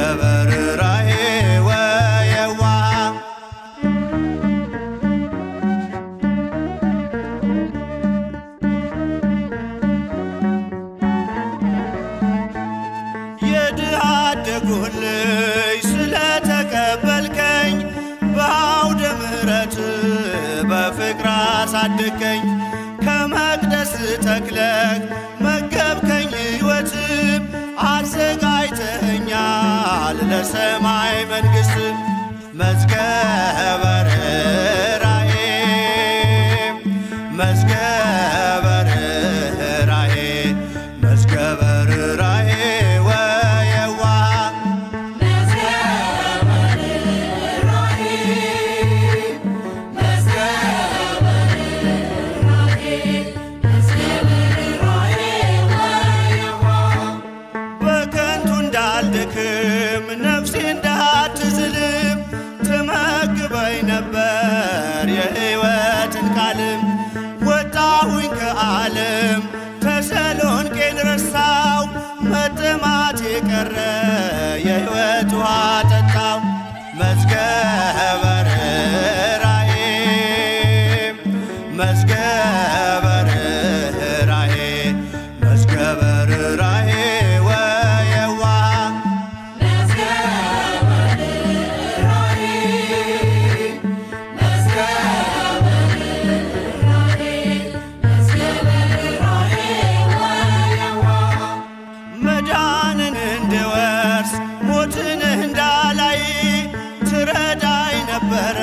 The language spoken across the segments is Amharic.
መዝገበ ርኅራኄ ወየዋህ የድሃ አደጉን ልጅ ስለተቀበልከኝ በአውደ ምሕረት በፍቅር አሳደግከኝ ከመቅደስ ተክለህ መገብከኝ ሕይወትም አዘጋጅተኸኛል ለሰማይ መንግሥት መዝገበ ርኅራኄ መዝገበ ርኅራኄ መዝገበ ርኅራኄ ወየዋህ በከንቱ እንዳልደክም ነፍሴ እንዳትዝልም ትመግበኝ ነበር የሕይወትን ቃልም ወጣሁኝ ከዓለም ተሰሎንቄን ረሳው መጠማቴ ቀረ የሕይወት ውሃ ጠጣው መዝገበ ርኅራኄ መዝገበ ርኅራኄ መዝገበ ርኅራኄ ወየዋህ መዳንን እንድወርስ ሞትን እንዳላይ ትረዳኝ ነበረ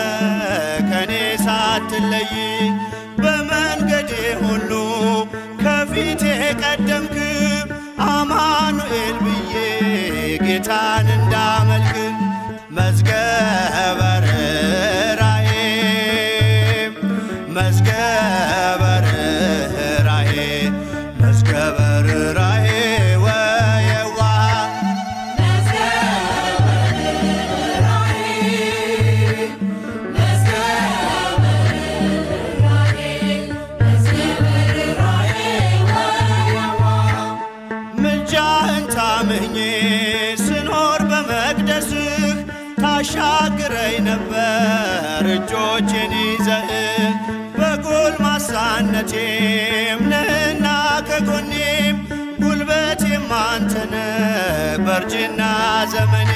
ከኔ ሳትለይ በመንገዴ ሁሉ ከፊቴ ቀደምክ አማኑኤል ብዬ ጌታን እንዳመልክ መዝገበ ርኅራኄ መዝገበ ርኅራኄ መዝገበ ርኅራኄ ወየዋህ ምልጃህን ታምኜ ስኖር በመቅደስህ ታሻግረኝ ነበር እጆቼን ይዘህ በጎልማሳነቴም ነህና ከጎኔም ጉልበቴም አንተነህ በእርጅና ዘመኔ